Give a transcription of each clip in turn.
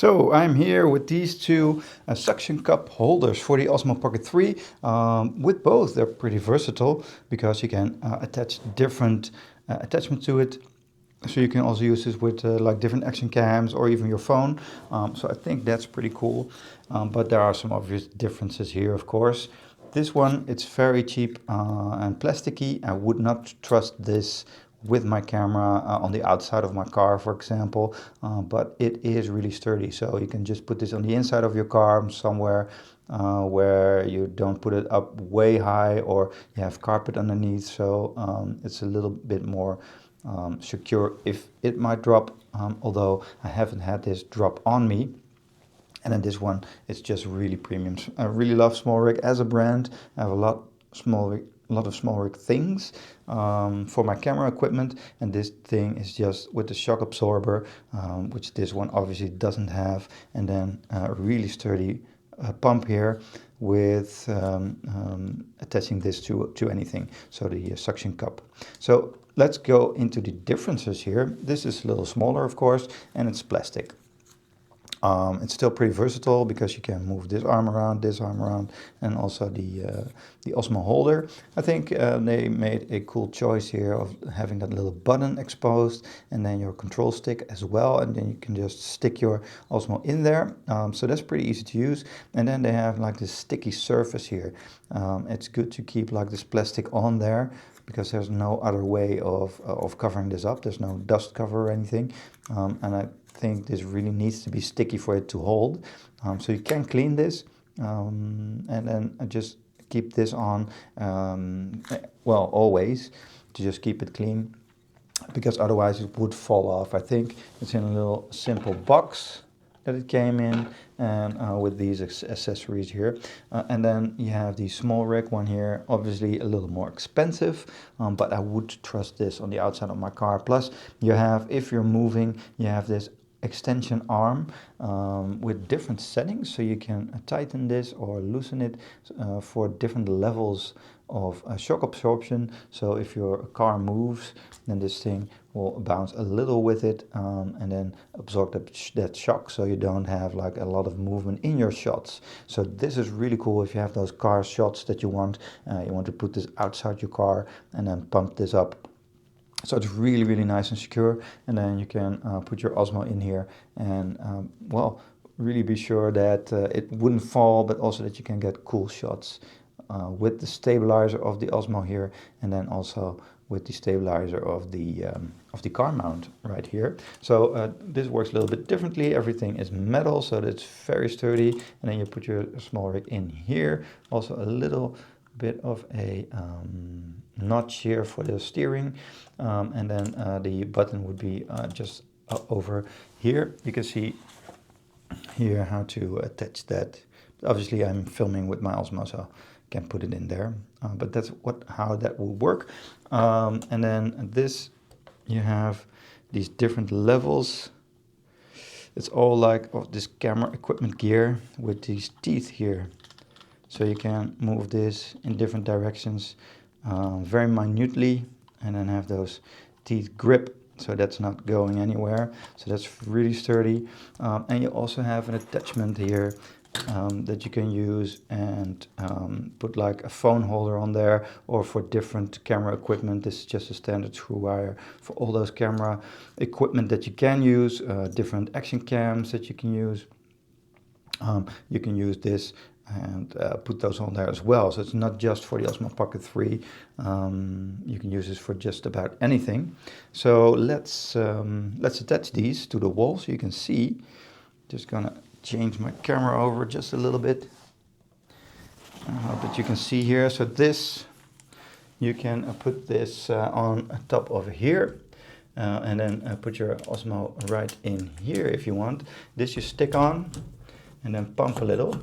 So I'm here with these two suction cup holders for the Osmo Pocket 3. With both, they're pretty versatile because you can attach different attachments to it. So you can also use this with like different action cams or even your phone. So I think that's pretty cool. But there are some obvious differences here, of course. This one, it's very cheap and plasticky. I would not trust this with my camera on the outside of my car, for example, but it is really sturdy. So you can just put this on the inside of your car somewhere where you don't put it up way high or you have carpet underneath. So it's a little bit more secure if it might drop, although I haven't had this drop on me. And then this one, it's just really premium. I really love SmallRig as a brand. I have a lot of SmallRig things for my camera equipment, and this thing is just with the shock absorber, which this one obviously doesn't have, and then a really sturdy pump here with attaching this to anything, so the suction cup. So let's go into the differences here. This is a little smaller, of course, and it's plastic. It's still pretty versatile because you can move this arm around, and also the Osmo holder. I think they made a cool choice here of having that little button exposed and then your control stick as well, and then you can just stick your Osmo in there. So that's pretty easy to use. And then they have like this sticky surface here. It's good to keep like this plastic on there because there's no other way of covering this up. There's no dust cover or anything, and I think this really needs to be sticky for it to hold. So you can clean this, and then just keep this on, well, always, to just keep it clean, because otherwise it would fall off. I think it's in a little simple box that it came in, and with these accessories here, and then you have the SmallRig one here, obviously a little more expensive, but I would trust this on the outside of my car. Plus you have, if you're moving, you have this extension arm with different settings, so you can tighten this or loosen it for different levels of shock absorption. So if your car moves, then this thing will bounce a little with it, and then absorb that shock, so you don't have like a lot of movement in your shots. So this is really cool if you have those car shots that you want to put this outside your car and then pump this up. So it's really, really nice and secure, and then you can put your Osmo in here and, well, really be sure that it wouldn't fall, but also that you can get cool shots with the stabilizer of the Osmo here, and then also with the stabilizer of the car mount right here. So this works a little bit differently. Everything is metal, so that's very sturdy, and then you put your SmallRig in here. Also a little bit of a notch here for the steering, and then the button would be just over here. You can see here how to attach that. Obviously I'm filming with my Osmo, so I can't put it in there, but that's how that will work. And then this, you have these different levels. It's all like of this camera equipment gear with these teeth here. So you can move this in different directions very minutely, and then have those teeth grip, so that's not going anywhere. So that's really sturdy. And you also have an attachment here that you can use and put like a phone holder on there, or for different camera equipment. This is just a standard screw wire for all those camera equipment that you can use, different action cams that you can use. You can use this and put those on there as well. So it's not just for the Osmo Pocket 3. You can use this for just about anything. So let's attach these to the wall so you can see. Just gonna change my camera over just a little bit, but you can see here. So this, you can put this on top of here, and then put your Osmo right in here if you want. This you stick on and then pump a little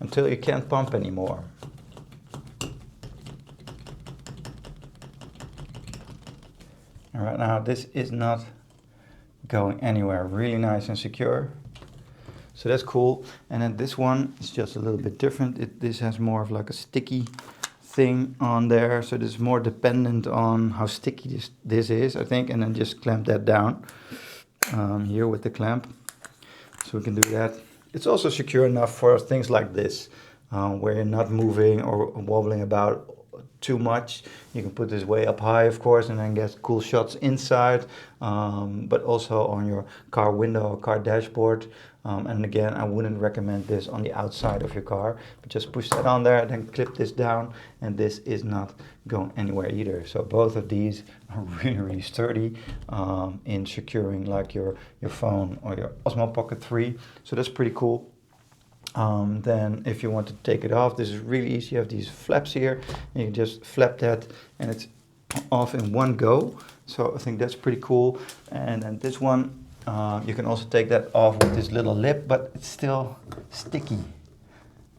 until you can't pump anymore. And right now this is not going anywhere. Really nice and secure. So that's cool. And then this one is just a little bit different. This has more of like a sticky thing on there. So this is more dependent on how sticky this is, I think. And then just clamp that down here with the clamp. So we can do that. It's also secure enough for things like this, where you're not moving or wobbling about too much. You can put this way up high, of course, and then get cool shots inside, but also on your car window or car dashboard. And again, I wouldn't recommend this on the outside of your car, but just push that on there, then clip this down, and this is not going anywhere either. So both of these are really, really sturdy in securing like your phone or your Osmo Pocket 3. So that's pretty cool. Then if you want to take it off, this is really easy. You have these flaps here, and you can just flap that and it's off in one go. So I think that's pretty cool. And then this one, you can also take that off with this little lip, but it's still sticky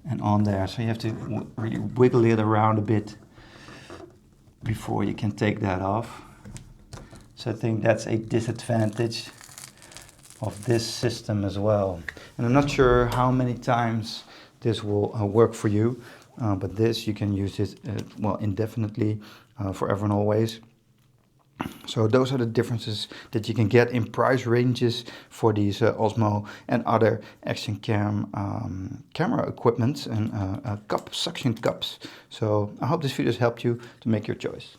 and on there. So you have to really wiggle it around a bit before you can take that off. So I think that's a disadvantage of this system as well. And I'm not sure how many times this will work for you, but this, you can use it well, indefinitely, forever and always. So those are the differences that you can get in price ranges for these Osmo and other action camera equipment and suction cups. So I hope this video has helped you to make your choice.